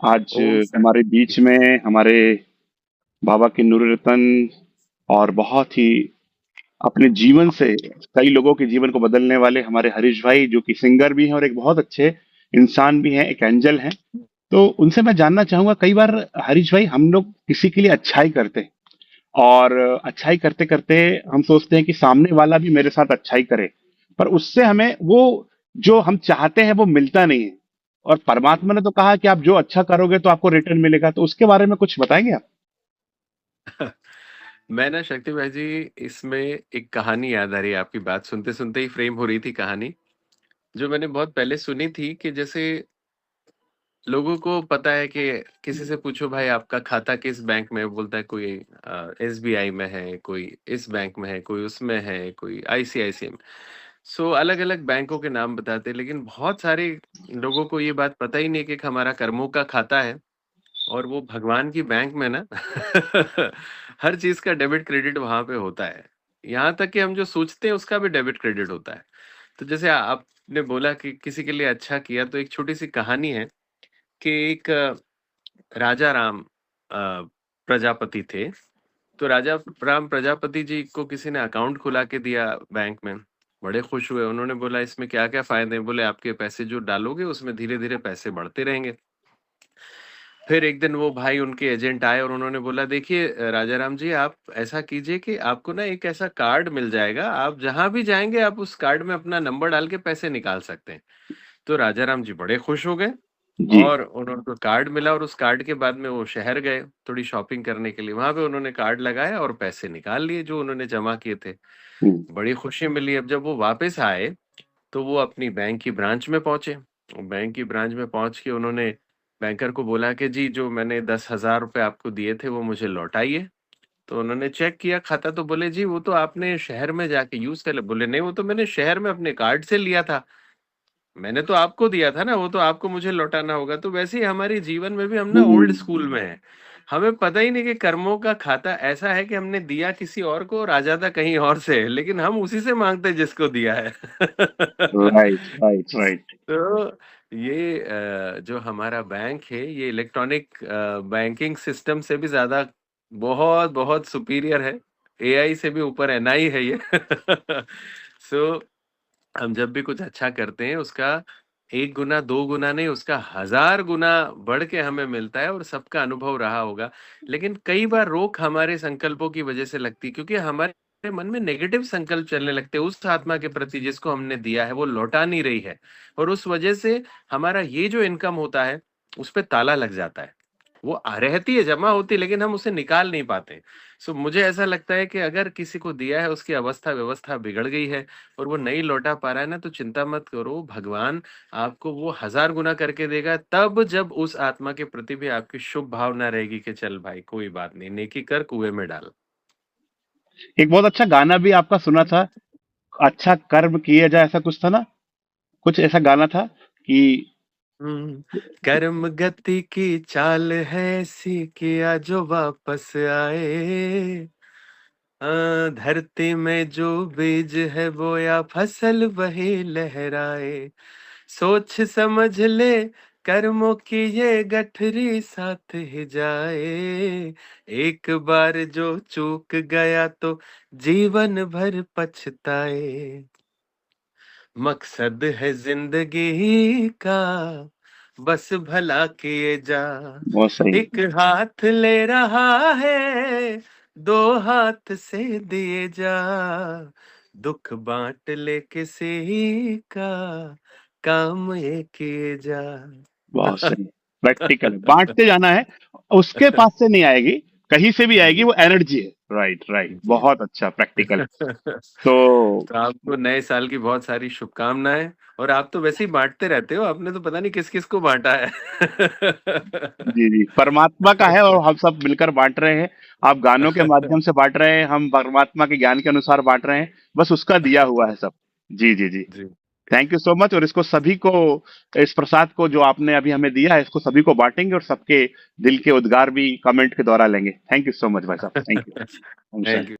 आज ओम हमारे शांति। बीच में हमारे बाबा के नूर रतन और बहुत ही अपने जीवन से कई लोगों के जीवन को बदलने वाले हमारे हरीश भाई, जो कि सिंगर भी हैं और एक बहुत अच्छे इंसान भी हैं, एक एंजल हैं। तो उनसे मैं जानना चाहूंगा, कई बार हरीश भाई हम लोग किसी के लिए अच्छाई करते हैं और अच्छाई करते करते हम सोचते हैं कि सामने वाला भी मेरे साथ अच्छाई करे, पर उससे हमें वो जो हम चाहते हैं वो मिलता नहीं है। और परमात्मा ने तो कहा कि आप जो अच्छा करोगे तो आपको रिटर्न मिलेगा, तो उसके बारे में कुछ बताएंगे आप? मैं ना शक्ति भाई जी, इसमें एक कहानी याद आ रही है। आपकी बात सुनते सुनते ही फ्रेम हो रही थी कहानी, जो मैंने बहुत पहले सुनी थी। कि जैसे लोगों को पता है कि किसी से पूछो भाई आपका खाता किस बैंक में है, बोलता है कोई एसबीआई में है, कोई इस बैंक में है, कोई उसमें है, कोई आईसीआईसीआई में। सो अलग अलग बैंकों के नाम बताते हैं, लेकिन बहुत सारे लोगों को ये बात पता ही नहीं कि हमारा कर्मों का खाता है। और वो भगवान की बैंक में ना हर चीज का डेबिट क्रेडिट वहां पे होता है। यहाँ तक कि हम जो सोचते हैं उसका भी डेबिट क्रेडिट होता है। तो जैसे आपने बोला कि किसी के लिए अच्छा किया, तो एक छोटी सी कहानी है कि एक राजा राम प्रजापति थे। तो राजा राम प्रजापति जी को किसी ने अकाउंट खुला के दिया बैंक में। बड़े खुश हुए, उन्होंने बोला इसमें क्या क्या फायदे हैं। बोले आपके पैसे जो डालोगे उसमें धीरे धीरे पैसे बढ़ते रहेंगे। फिर एक दिन वो भाई उनके एजेंट आए और उन्होंने बोला देखिए राजा राम जी, आप ऐसा कीजिए कि आपको ना एक ऐसा कार्ड मिल जाएगा, आप जहां भी जाएंगे आप उस कार्ड में अपना नंबर डाल के पैसे निकाल सकते हैं। तो राजा राम जी बड़े खुश हो गए जी। और उनको कार्ड मिला, और उस कार्ड के बाद में वो शहर गए थोड़ी शॉपिंग करने के लिए। वहां पे उन्होंने कार्ड लगाया और पैसे निकाल लिए जो उन्होंने जमा किए थे। हम्म। बड़ी खुशी मिली। अब जब वो वापस आए तो वो अपनी बैंक की ब्रांच में पहुंचे। बैंक की ब्रांच में पहुंच के उन्होंने बैंकर को बोला कि जी जो मैंने 10,000 रुपए आपको दिए थे वो मुझे लौटाइए। तो उन्होंने चेक किया खाता, तो बोले जी वो तो आपने शहर में जाके यूज कर लिया। बोले नहीं, वो तो मैंने शहर में अपने कार्ड से लिया था, मैंने तो आपको दिया था ना, वो तो आपको मुझे लौटाना होगा। तो वैसे ही हमारे जीवन में भी हम ना ओल्ड स्कूल में है। हमें पता ही नहीं कि कर्मों का खाता ऐसा है कि हमने दिया किसी और को और आ जाता कहीं और से है, लेकिन हम उसी से मांगते हैं जिसको दिया है। Right, right, right. तो ये जो हमारा बैंक है ये इलेक्ट्रॉनिक बैंकिंग सिस्टम से भी ज्यादा बहुत बहुत सुपीरियर है। एआई से भी ऊपर एनआई है ये। सो हम जब भी कुछ अच्छा करते हैं उसका 1 गुना 2 गुना नहीं, उसका 1000 गुना बढ़ के हमें मिलता है। और सबका अनुभव रहा होगा। लेकिन कई बार रोक हमारे संकल्पों की वजह से लगती है, क्योंकि हमारे मन में नेगेटिव संकल्प चलने लगते हैं उस आत्मा के प्रति जिसको हमने दिया है, वो लौटा नहीं रही है। और उस वजह से हमारा ये जो इनकम होता है उस पे ताला लग जाता है। वो रहती है, जमा होती है, लेकिन हम उसे निकाल नहीं पाते। सो मुझे ऐसा लगता है कि अगर किसी को दिया है उसकी अवस्था व्यवस्था बिगड़ गई है और वो नहीं लौटा पा रहा है ना, तो चिंता मत करो, भगवान आपको वो 1000 गुना करके देगा, तब जब उस आत्मा के प्रति भी आपकी शुभ भावना रहेगी कि चल भाई कोई बात नहीं, नेकी कर कुएं में डाल। एक बहुत अच्छा गाना भी आपका सुना था, अच्छा कर्म किए जाए, ऐसा कुछ था ना? कुछ ऐसा गाना था कि हम्म, कर्म गति की चाल है ऐसी किया जो वापस आए। धरती में जो बीज है बोया फसल वही लहराए। सोच समझ ले कर्मों की ये गठरी साथ ही जाए। एक बार जो चूक गया तो जीवन भर पछताए। मकसद है जिंदगी का बस भला किए जा। बहुत सही। एक हाथ ले रहा है, दो हाथ से दिए जा। दुख बांट ले किसी का, काम ये किए जा। बहुत सही। प्रैक्टिकल बांटते जाना है, उसके पास से नहीं आएगी, कहीं से भी आएगी, जी वो एनर्जी है। राइट, राइट, जी। बहुत अच्छा प्रैक्टिकल। तो तो आपको नए साल की बहुत सारी शुभकामनाएं। और आप तो वैसे ही बांटते रहते हो, आपने तो पता नहीं किस किस को बांटा है। जी, जी, परमात्मा का है और हम सब मिलकर बांट रहे हैं। आप गानों के माध्यम से बांट रहे हैं, हम परमात्मा के ज्ञान के अनुसार बांट रहे हैं, बस उसका दिया हुआ है सब। जी, जी, जी। जी थैंक यू सो मच। और इसको सभी को, इस प्रसाद को जो आपने अभी हमें दिया है, इसको सभी को बांटेंगे और सबके दिल के उद्गार भी कमेंट के द्वारा लेंगे। थैंक यू सो मच भाई साहब, थैंक यू। ओम थैंक शांति। यू।